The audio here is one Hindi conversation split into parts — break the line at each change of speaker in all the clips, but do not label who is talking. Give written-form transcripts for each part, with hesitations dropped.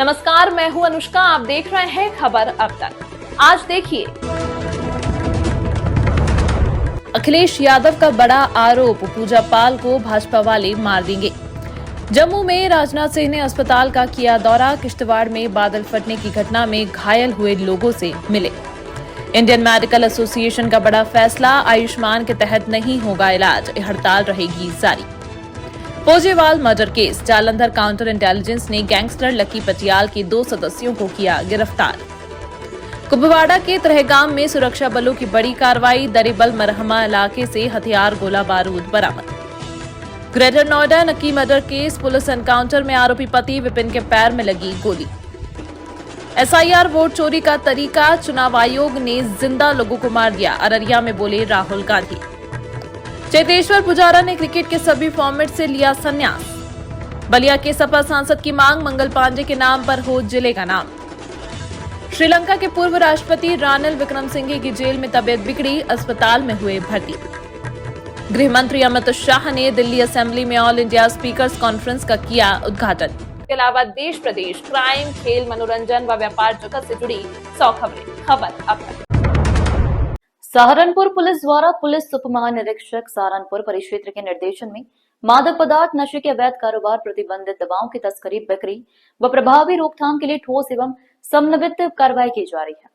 नमस्कार, मैं हूं अनुष्का। आप देख रहे हैं खबर अब तक। आज देखिए, अखिलेश यादव का बड़ा आरोप, पूजा पाल को भाजपा वाले मार देंगे। जम्मू में राजनाथ सिंह ने अस्पताल का किया दौरा। किश्तवाड़ में बादल फटने की घटना में घायल हुए लोगों से मिले। इंडियन मेडिकल एसोसिएशन का बड़ा फैसला, आयुष्मान के तहत नहीं होगा इलाज, हड़ताल रहेगी जारी। Pojewal murder case, Jalandhar counter intelligence ने गैंगस्टर लकी पटियाल के 2 सदस्यों को किया गिरफ्तार। कुपवाड़ा के तरहगाम में सुरक्षा बलों की बड़ी कार्रवाई, दरिबल मरहमा इलाके से हथियार गोला बारूद बरामद। ग्रेटर नोएडा नक्की मर्डर केस, पुलिस एनकाउंटर में आरोपी पति विपिन के पैर में लगी गोली। एसआईआर वोट चोरी का तरीका, चुनाव आयोग ने जिंदा लोगों को मार दिया, अररिया में बोले राहुल गांधी। चेतेश्वर पुजारा ने क्रिकेट के सभी फॉर्मेट से लिया संन्यास। बलिया के सपा सांसद की मांग, मंगल पांडे के नाम पर हो जिले का नाम। श्रीलंका के पूर्व राष्ट्रपति रानिल विक्रमसिंघे की जेल में तबीयत बिगड़ी, अस्पताल में हुए भर्ती। गृह मंत्री अमित शाह ने दिल्ली असेंबली में ऑल इंडिया स्पीकर्स कॉन्फ्रेंस का किया उद्घाटन। इसके अलावा देश प्रदेश, क्राइम, खेल, मनोरंजन व व्यापार जगत से जुड़ी 100 खबरें। खबर अब तक।
सहारनपुर पुलिस द्वारा पुलिस उप महानिरीक्षक सहारनपुर परिक्षेत्र के निर्देशन में मादक पदार्थ, नशे के अवैध कारोबार, प्रतिबंधित दवाओं की तस्करी, बिक्री व प्रभावी रोकथाम के लिए ठोस एवं समन्वित कार्रवाई की जा रही है।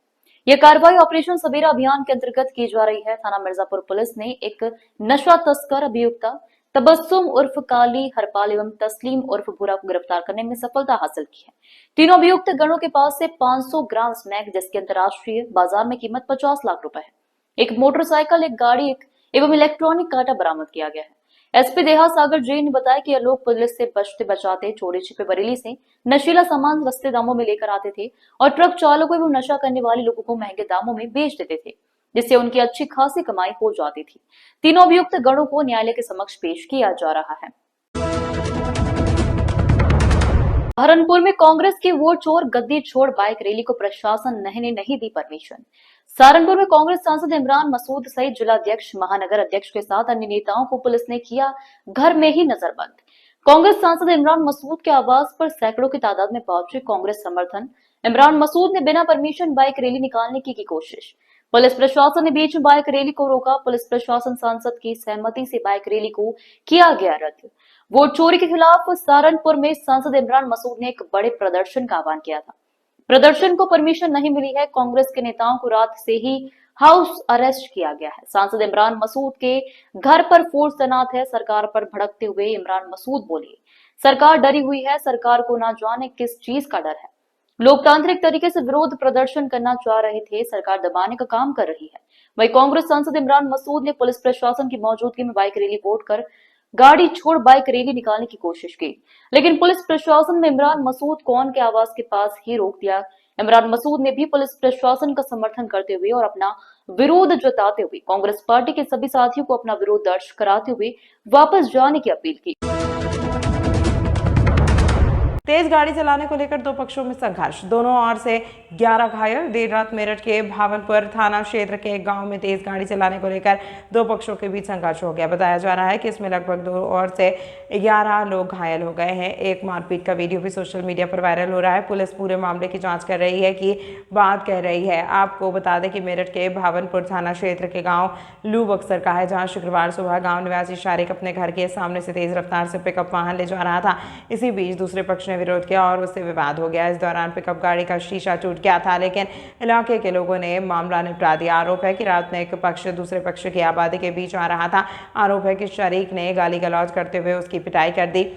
यह कार्रवाई ऑपरेशन सबेरा अभियान के अंतर्गत की जा रही है। थाना मिर्जापुर पुलिस ने एक नशा तस्कर अभियुक्ता तबस्सुम उर्फ काली, हरपाल एवं तस्लीम उर्फ भूरा को गिरफ्तार करने में सफलता हासिल की है। तीनों अभियुक्त गणों के पास से 500 ग्राम स्मैक, जिसकी अंतर्राष्ट्रीय बाजार में कीमत 50 लाख रुपए है, एक मोटरसाइकिल, एक गाड़ी एवं इलेक्ट्रॉनिक कांटा बरामद किया गया है। एसपी देहा सागर जैन ने बताया कि ये लोग पुलिस से बचते बचाते चोरी छिपे बरेली से नशीला सामान सस्ते दामों में लेकर आते थे और ट्रक चालकों एवं नशा करने वाले लोगों को महंगे दामों में बेच देते थे, जिससे उनकी अच्छी खासी कमाई हो जाती थी। तीनों अभियुक्त गणों को न्यायालय के समक्ष पेश किया जा रहा है। सहारनपुर में कांग्रेस की वोट चोर गद्दी छोड़ बाइक रैली को प्रशासन ने नहीं दी परमिशन। सहारनपुर में कांग्रेस सांसद इमरान मसूद सहित जिलाध्यक्ष, महानगर अध्यक्ष के साथ अन्य नेताओं को पुलिस ने किया घर में ही नजरबंद। कांग्रेस सांसद इमरान मसूद के आवास पर सैकड़ों की तादाद में पहुंचे कांग्रेस समर्थन। इमरान मसूद ने बिना परमिशन बाइक रैली निकालने की कोशिश। पुलिस प्रशासन ने बीच में बाइक रैली को रोका। पुलिस प्रशासन सांसद की सहमति से बाइक रैली को किया गया रद्द। वोट चोरी के खिलाफ सहारनपुर में सांसद इमरान मसूद ने एक बड़े प्रदर्शन का आह्वान किया था। प्रदर्शन को परमिशन नहीं मिली है। कांग्रेस के नेताओं को रात से ही हाउस अरेस्ट किया गया है। सांसद इमरान मसूद के घर पर फोर्स तैनात है। सरकार पर भड़कते हुए इमरान मसूद बोले, सरकार डरी हुई है, सरकार को ना जाने किस चीज का डर है। लोकतांत्रिक तरीके से विरोध प्रदर्शन करना चाह रहे थे, सरकार दबाने का काम कर रही है। वही कांग्रेस सांसद इमरान मसूद ने पुलिस प्रशासन की मौजूदगी में बाइक रैली वोट कर गाड़ी छोड़ बाइक रैली निकालने की कोशिश की, लेकिन पुलिस प्रशासन ने इमरान मसूद कौन के आवास के पास ही रोक दिया। इमरान मसूद ने भी पुलिस प्रशासन का समर्थन करते हुए और अपना विरोध जताते हुए कांग्रेस पार्टी के सभी साथियों को अपना विरोध दर्ज कराते हुए वापस जाने की अपील की।
तेज गाड़ी चलाने को लेकर 2 पक्षों में संघर्ष, दोनों ओर से 11 घायल। देर रात मेरठ के भावनपुर थाना क्षेत्र के एक गांव में तेज गाड़ी चलाने को लेकर 2 पक्षों के बीच संघर्ष हो गया। बताया जा रहा है कि इसमें लगभग 2 ओर से 11 लोग घायल हो गए हैं। एक मारपीट का वीडियो भी सोशल मीडिया पर वायरल हो रहा है। पुलिस पूरे मामले की जाँच कर रही है कि बात कह रही है। आपको बता दें कि मेरठ के भावनपुर थाना क्षेत्र के गाँव लू बक्सर का है, जहाँ शुक्रवार सुबह गाँव निवासी शारिक अपने घर के सामने से तेज रफ्तार से पिकअप वाहन ले जा रहा था। इसी बीच दूसरे पक्ष विरोध किया और उससे विवाद हो गया। इस दौरान पिकअप गाड़ी का शीशा टूट गया था, लेकिन इलाके के लोगों ने मामला निपटा दिया। आरोप है कि रात में एक पक्ष दूसरे पक्ष की आबादी के बीच आ रहा था। आरोप है कि शरीक ने गाली गलौज करते हुए उसकी पिटाई कर दी।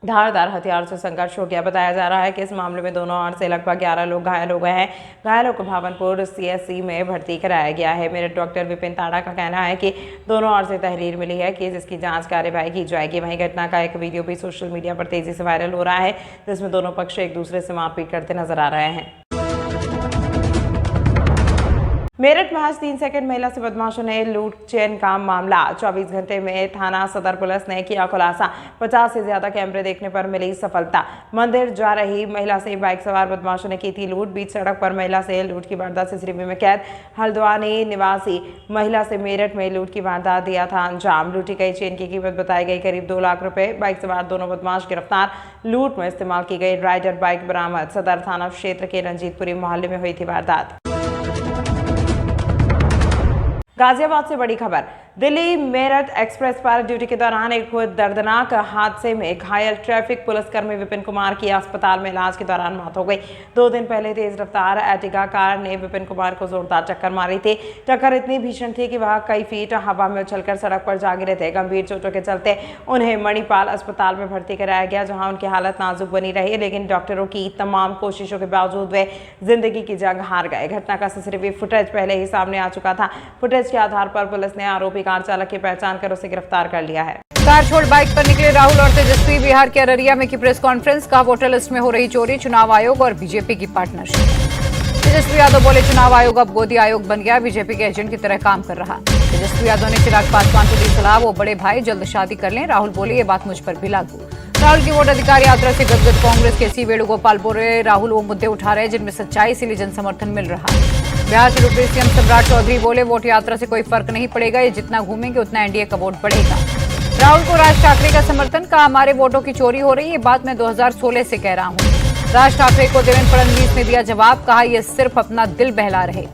धारदार हथियार से संघर्ष हो गया। बताया जा रहा है कि इस मामले में दोनों ओर से लगभग 11 लोग घायल हो गए हैं। घायलों को भावनपुर सीएससी में भर्ती कराया गया है। मेरे डॉक्टर विपिन ताड़ा का कहना है कि दोनों ओर से तहरीर मिली है कि जिसकी जांच कार्यवाही की जाएगी। वहीं घटना का एक वीडियो भी सोशल मीडिया पर तेजी से वायरल हो रहा है, जिसमें दोनों पक्ष एक दूसरे से मारपीट करते नजर आ रहे हैं। मेरठ महज 3 सेकंड महिला से बदमाशों ने लूट चैन का मामला। 24 घंटे में थाना सदर पुलिस ने किया खुलासा। 50 से ज्यादा कैमरे देखने पर मिली सफलता। मंदिर जा रही महिला से बाइक सवार बदमाशों ने की थी लूट। बीच सड़क पर महिला से लूट की वारदात सीसीटीवी में कैद। हल्द्वानी निवासी महिला से मेरठ में लूट की वारदात दिया था अंजाम। लूटी गई चेन की कीमत बताई गई करीब 2 लाख रुपए। बाइक सवार दोनों बदमाश गिरफ्तार। लूट में इस्तेमाल की गई राइडर बाइक बरामद। सदर थाना क्षेत्र के रंजीतपुरी मोहल्ले में हुई थी वारदात। गाजियाबाद से बड़ी खबर। दिल्ली मेरठ एक्सप्रेस पर ड्यूटी के दौरान एक हुए दर्दनाक हादसे में घायल ट्रैफिक पुलिसकर्मी विपिन कुमार की अस्पताल में इलाज के दौरान मौत हो गई। 2 दिन पहले तेज रफ्तार एर्टिगा कार ने विपिन कुमार को जोरदार टक्कर मारी थी। टक्कर इतनी भीषण थी कि वह कई फीट हवा में उछलकर सड़क पर जा गिरे थे। गंभीर चोटों के चलते उन्हें मणिपाल अस्पताल में भर्ती कराया गया, जहां उनकी हालत नाजुक बनी रही, लेकिन डॉक्टरों की तमाम कोशिशों के बावजूद वे जिंदगी की जंग हार गए। घटना का सीसीटीवी फुटेज पहले ही सामने आ चुका था। फुटेज के आधार पर पुलिस ने आरोपी कार चालक की पहचान कर उसे गिरफ्तार कर लिया है।
कार छोड़ बाइक पर निकले राहुल और तेजस्वी। बिहार के अररिया में की प्रेस कॉन्फ्रेंस। कहा वोटर लिस्ट में हो रही चोरी, चुनाव आयोग और बीजेपी की पार्टनरशिप। तेजस्वी यादव बोले चुनाव आयोग अब गोदी आयोग बन गया, बीजेपी के एजेंट की तरह काम कर रहा। तेजस्वी यादव ने चिराग पासवान को दी सलाह, वो बड़े भाई जल्द शादी कर लें। राहुल बोले ये बात मुझ पर भी लागू। राहुल की वोट अधिकार यात्रा से गदगद कांग्रेस के सी वेणुगोपाल बोल रहे राहुल वो मुद्दे उठा रहे जिनमें सच्चाई इसीलिए जन समर्थन मिल रहा है। बिहार के डिप्टी सीएम सम्राट चौधरी बोले वोट यात्रा से कोई फर्क नहीं पड़ेगा, ये जितना घूमेंगे उतना एनडीए का वोट बढ़ेगा। राहुल को राज ठाकरे का समर्थन। कहा हमारे वोटों की चोरी हो रही है, बात मैं 2016 से कह रहा हूँ। राज ठाकरे को देवेंद्र फडणवीस ने दिया जवाब। कहा यह सिर्फ अपना दिल बहला रहे।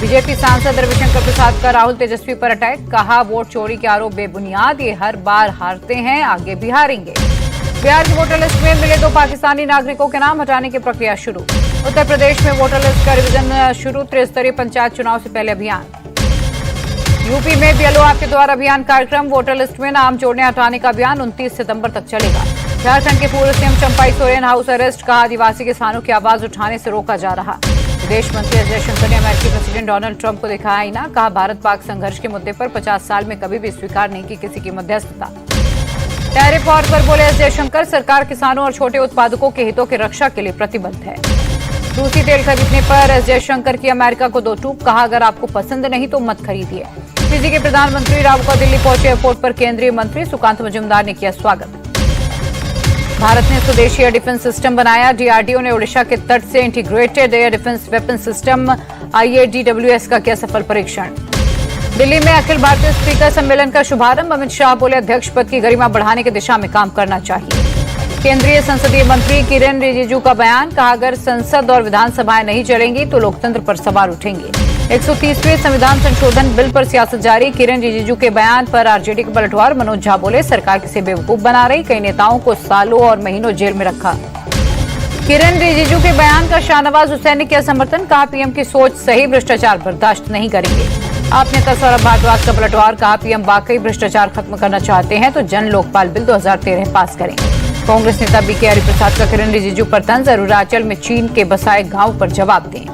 बीजेपी सांसद रविशंकर प्रसाद का राहुल तेजस्वी पर अटैक। कहा वोट चोरी के आरोप बेबुनियाद, ये हर बार हारते हैं, आगे भी हारेंगे। बिहार की वोटर लिस्ट में मिले 2 पाकिस्तानी नागरिकों के नाम हटाने की प्रक्रिया शुरू। उत्तर प्रदेश में वोटर लिस्ट का रिवीजन शुरू। त्रिस्तरीय पंचायत चुनाव से पहले अभियान। यूपी में बीएलओ आपके द्वारा अभियान कार्यक्रम। वोटर लिस्ट में नाम जोड़ने हटाने का अभियान 29 सितंबर तक चलेगा। झारखंड के पूर्व CM Champai Soren house arrest. कहा आदिवासी किसानों की आवाज उठाने से रोका जा रहा। विदेश मंत्री एस जयशंकर ने अमेरिकी प्रेसिडेंट डोनाल्ड ट्रंप को दिखाया आईना। कहा भारत पाक संघर्ष के मुद्दे पर 50 साल में कभी भी स्वीकार नहीं की किसी की मध्यस्थता। टैरिफ वॉर पर बोले एस जयशंकर, सरकार किसानों और छोटे उत्पादकों के हितों की रक्षा के लिए प्रतिबद्ध है। रूसी तेल खरीदने पर एस जयशंकर की अमेरिका को 2 टूक। कहा अगर आपको पसंद नहीं तो मत खरीदिए। फिजी के प्रधानमंत्री रावका दिल्ली पहुंचे। एयरपोर्ट पर केंद्रीय मंत्री सुकांत मजूमदार ने किया स्वागत। भारत ने स्वदेशी एयर डिफेंस सिस्टम बनाया। डीआरडीओ ने ओडिशा के तट से integrated air defence weapon system IADWS का किया सफल परीक्षण। दिल्ली में अखिल भारतीय स्पीकर सम्मेलन का शुभारंभ। अमित शाह बोले अध्यक्ष पद की गरिमा बढ़ाने की दिशा में काम करना चाहिए। केंद्रीय संसदीय मंत्री किरेन रिजिजू का बयान। कहा अगर संसद और विधानसभाएं नहीं चलेंगी तो लोकतंत्र पर सवाल उठेंगे। 130वें संविधान संशोधन बिल पर सियासत जारी। किरेन रिजिजू के बयान पर आरजेडी के पलटवार। मनोज झा बोले सरकार किसे बेवकूफ बना रही, कई नेताओं को सालों और महीनों जेल में रखा। किरेन रिजिजू के बयान का शाहनवाज हुसैन ने किया समर्थन। कहा पीएम की सोच सही, भ्रष्टाचार बर्दाश्त नहीं करेंगे। आप नेता सौरभ भारद्वाज का पलटवार। कहा पीएम वाकई भ्रष्टाचार खत्म करना चाहते हैं तो जन लोकपाल बिल 2013 पास करें। कांग्रेस नेता बीके हरिप्रसाद का किरेन रिजिजू पर तंज। अरुणाचल में चीन के बसाए गांव पर जवाब दें।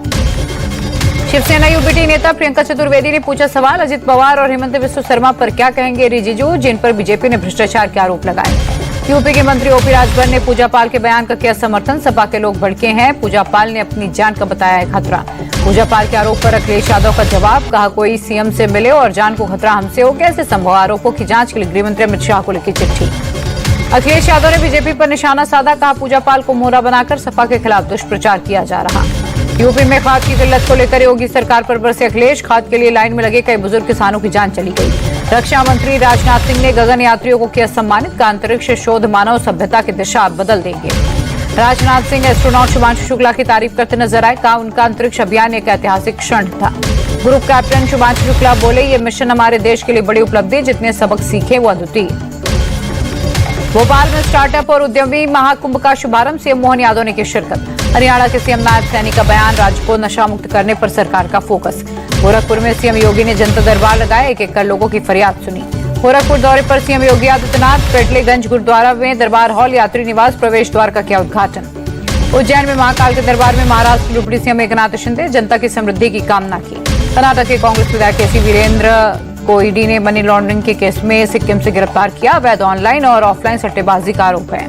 शिवसेना यूबीटी नेता प्रियंका चतुर्वेदी ने पूछा सवाल। अजित पवार और हेमंत बिस्व शर्मा पर क्या कहेंगे रिजिजू, जिन पर बीजेपी ने भ्रष्टाचार के आरोप लगाए। यूपी के मंत्री ओपी राजभर ने पूजा पाल के बयान का किया समर्थन। सपा के लोग भड़के हैं। पूजा पाल ने अपनी जान का बताया है खतरा। पूजा पाल के आरोप पर अखिलेश यादव का जवाब। कहा कोई सीएम से मिले और जान को खतरा हमसे हो, कैसे संभव। आरोपों की जांच के लिए गृहमंत्री अमित शाह को लिखी चिट्ठी। अखिलेश यादव ने बीजेपी पर निशाना साधा। कहा पूजा पाल को मोहरा बनाकर सपा के खिलाफ दुष्प्रचार किया जा रहा। यूपी में खाद की किल्लत को लेकर योगी सरकार पर बरसे अखिलेश। खाद के लिए लाइन में लगे कई बुजुर्ग किसानों की जान चली गई। रक्षा मंत्री राजनाथ सिंह ने गगन यात्रियों को किया सम्मानित। का अंतरिक्ष शोध मानव सभ्यता की दिशा बदल देंगे। राजनाथ सिंह एस्ट्रोनॉट शुभांशु शुक्ला की तारीफ करते नजर आए। कहा उनका अंतरिक्ष अभियान एक ऐतिहासिक क्षण था। ग्रुप कैप्टन शुभांशु शुक्ला बोले ये मिशन हमारे देश के लिए बड़ी उपलब्धि, जितने सबक सीखे वो अद्वितीय। भोपाल में स्टार्टअप और उद्यमी महाकुंभ का शुभारंभ। सीएम मोहन यादव ने की शिरकत। हरियाणा के सीएम नायब सैनी का बयान। राज्य को नशा मुक्त करने पर सरकार का फोकस। गोरखपुर में सीएम योगी ने जनता दरबार लगाया। एक कर लोगों की फरियाद सुनी। गोरखपुर दौरे पर सीएम योगी आदित्यनाथ। पेटलेगंज गुरुद्वारा में दरबार हॉल यात्री निवास प्रवेश द्वार का किया उद्घाटन। उज्जैन में महाकाल के दरबार में महाराष्ट्र के डिप्टी सीएम एकनाथ शिंदे जनता की समृद्धि की कामना की। कर्नाटक के कांग्रेस विधायक केसी वीरेंद्र को ईडी ने मनी लॉन्ड्रिंग के केस में सिक्किम से गिरफ्तार किया। अवैध ऑनलाइन और ऑफलाइन सट्टेबाजी का आरोप है।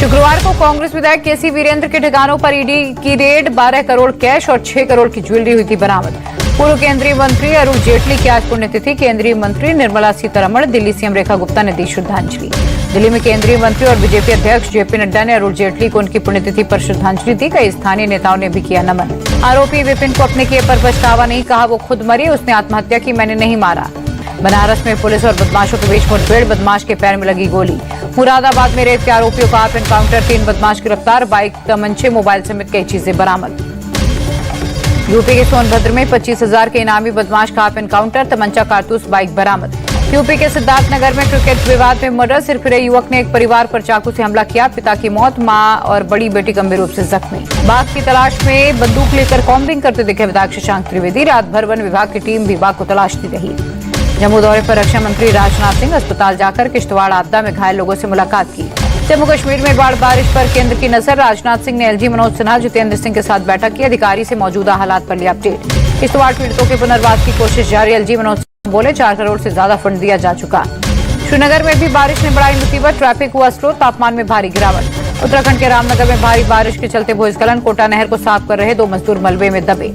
शुक्रवार को कांग्रेस विधायक केसी वीरेंद्र के ठिकानों पर ईडी की रेड, 12 करोड़ कैश और 6 करोड़ की ज्वेलरी हुई थी बरामद। पूर्व केंद्रीय मंत्री अरुण जेटली की आज पुण्यतिथि, केंद्रीय मंत्री निर्मला सीतारमण, दिल्ली सीएम रेखा गुप्ता ने दी श्रद्धांजलि। दिल्ली में केंद्रीय मंत्री और बीजेपी अध्यक्ष जेपी नड्डा ने अरुण जेटली को उनकी पुण्यतिथि पर श्रद्धांजलि दी। कई स्थानीय नेताओं ने भी किया नमन। आरोपी विपिन को अपने किए पर पछतावा नहीं, कहा वो खुद मरी, उसने आत्महत्या की, मैंने नहीं मारा। बनारस में पुलिस और बदमाशों के बीच मुठभेड़, बदमाश के पैर में लगी गोली। मुरादाबाद में रेप के आरोपियों का आप एनकाउंटर, 3 बदमाश गिरफ्तार, बाइक, तमंचे, मोबाइल समेत कई चीजें बरामद। यूपी के सोनभद्र में 25,000 के इनामी बदमाश का आप एनकाउंटर, तमंचा, कारतूस, बाइक बरामद। यूपी के सिद्धार्थनगर में क्रिकेट विवाद में मर्डर, सिरफिरे युवक ने एक परिवार पर चाकू से हमला किया, पिता की मौत, मां और बड़ी बेटी गंभीर रूप से जख्मी। बाघ की तलाश में बंदूक लेकर कॉम्बिंग करते दिखे विधायक शशांक त्रिवेदी, रात भर वन विभाग की टीम भी बाघ को तलाशती रही। जम्मू दौरे पर रक्षा मंत्री राजनाथ सिंह अस्पताल जाकर किश्तवाड़ आपदा में घायल लोगों से मुलाकात की। जम्मू कश्मीर में बाढ़ बारिश पर केंद्र की नजर, राजनाथ सिंह ने एलजी मनोज सिन्हा, जितेंद्र सिंह के साथ बैठक की, अधिकारी से मौजूदा हालात पर लिया अपडेट। किश्तवाड़ पीड़ितों के पुनर्वास की कोशिश जारी, एलजी मनोज सिन्हा बोले 4 करोड़ से ज्यादा फंड दिया जा चुका। श्रीनगर में भी बारिश ने बढ़ाई मुसीबत, ट्रैफिक हुआ स्लो, तापमान में भारी गिरावट। उत्तराखंड के रामनगर में भारी बारिश के चलते भूस्खलन, कोटा नहर को साफ कर रहे 2 मजदूर मलबे में दबे।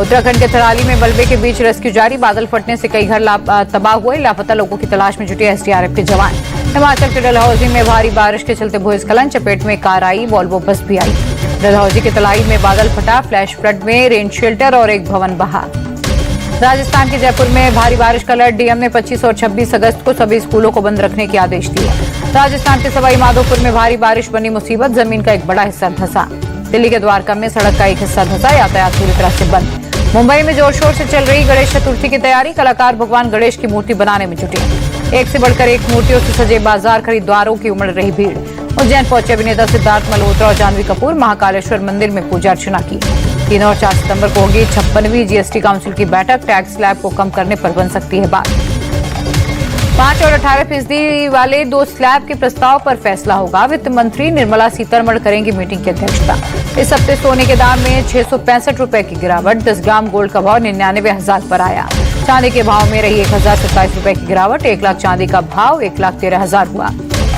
उत्तराखंड के थराली में मलबे के बीच रेस्क्यू जारी, बादल फटने से कई घर तबाह हुए, लापता लोगों की तलाश में जुटे एसडीआरएफ के जवान। हिमाचल के डलहौजी में भारी बारिश के चलते भूस्खलन, चपेट में कार आई, वॉल्वो बस भी आई। डलहौजी के तलाई में बादल फटा, फ्लैश फ्लड में रेन शेल्टर और एक भवन बहा। राजस्थान के जयपुर में भारी बारिश का अलर्ट, डीएम ने 25 और 26 अगस्त को सभी स्कूलों को बंद रखने के आदेश दिए। राजस्थान के सवाई माधोपुर में भारी बारिश बनी मुसीबत, जमीन का एक बड़ा हिस्सा धंसा। दिल्ली के द्वारका में सड़क का एक हिस्सा धंसा, यातायात पूरी तरह से बंद। मुंबई में जोर शोर से चल रही गणेश चतुर्थी की तैयारी, कलाकार भगवान गणेश की मूर्ति बनाने में जुटे। एक से बढ़कर एक मूर्तियों से सजे बाजार, खरीदारों की उमड़ रही भीड़। उज्जैन पहुंचे अभिनेता सिद्धार्थ मल्होत्रा और जानवी कपूर, महाकालेश्वर मंदिर में पूजा अर्चना की। 3 और 4 सितंबर को होगी 56वीं जीएसटी काउंसिल की बैठक, टैक्स स्लैब को कम करने पर बन सकती है बात। 5 और 18% वाले 2 स्लैब के प्रस्ताव पर फैसला होगा। वित्त मंत्री निर्मला सीतारमण करेंगी मीटिंग की अध्यक्षता। इस हफ्ते सोने के दाम में 665 रुपए की गिरावट, 10 ग्राम गोल्ड का भाव 99,000 पर आया। चांदी के भाव में रही 1,027 रुपए की गिरावट, 1 लाख चांदी का भाव 1,13,000 हुआ।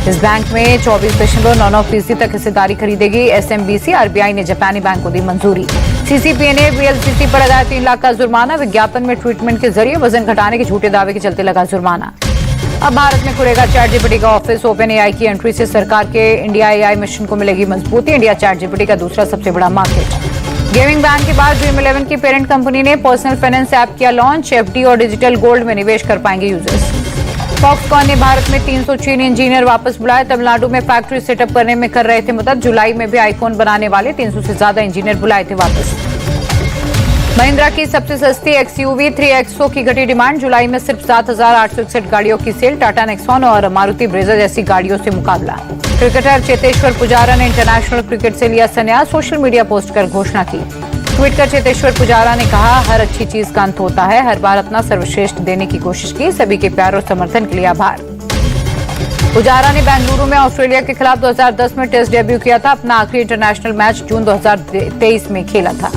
इस बैंक में 24.99% तक हिस्सेदारी खरीदेगी एसएमबीसी। आरबीआई ने जापानी बैंक को दी मंजूरी। सीसीपीए ने वीएलसीसी पर लगाया 3 लाख का जुर्माना, विज्ञापन में ट्रीटमेंट के जरिए वजन घटाने के झूठे दावे के चलते लगा जुर्माना। अब भारत में खुलेगा चैटजीपीटी का ऑफिस, ओपन एआई की एंट्री से सरकार के इंडिया एआई मिशन को मिलेगी मजबूती। इंडिया चैटजीपीटी का दूसरा सबसे बड़ा मार्केट। गेमिंग बैन के बाद ड्रीम 11 की पेरेंट कंपनी ने पर्सनल फाइनेंस ऐप किया लॉन्च, एफडी और डिजिटल गोल्ड में निवेश कर पाएंगे यूजर्स। फॉक्सकॉन ने भारत में 300 चीनी इंजीनियर वापस बुलाए, तमिलनाडु में फैक्ट्री सेटअप करने में कर रहे थे मदद। जुलाई में भी आईफोन बनाने वाले 300 से ज्यादा इंजीनियर बुलाए थे वापस। महिंद्रा की सबसे सस्ती एक्सयूवी 3XO की घटी डिमांड, जुलाई में सिर्फ 7,861 गाड़ियों की सेल। टाटा नेक्सॉन और मारुति ब्रेजा जैसी गाड़ियों से मुकाबला। क्रिकेटर चेतेश्वर पुजारा ने इंटरनेशनल क्रिकेट से लिया संन्यास, सोशल मीडिया पोस्ट कर घोषणा की। ट्वीट कर चेतेश्वर पुजारा ने कहा, हर अच्छी चीज का अंत होता है, हर बार अपना सर्वश्रेष्ठ देने की कोशिश की, सभी के प्यार और समर्थन के लिए आभार। पुजारा ने बेंगलुरु में ऑस्ट्रेलिया के खिलाफ 2010 में टेस्ट डेब्यू किया था। अपना आखिरी इंटरनेशनल मैच जून 2023 में खेला था।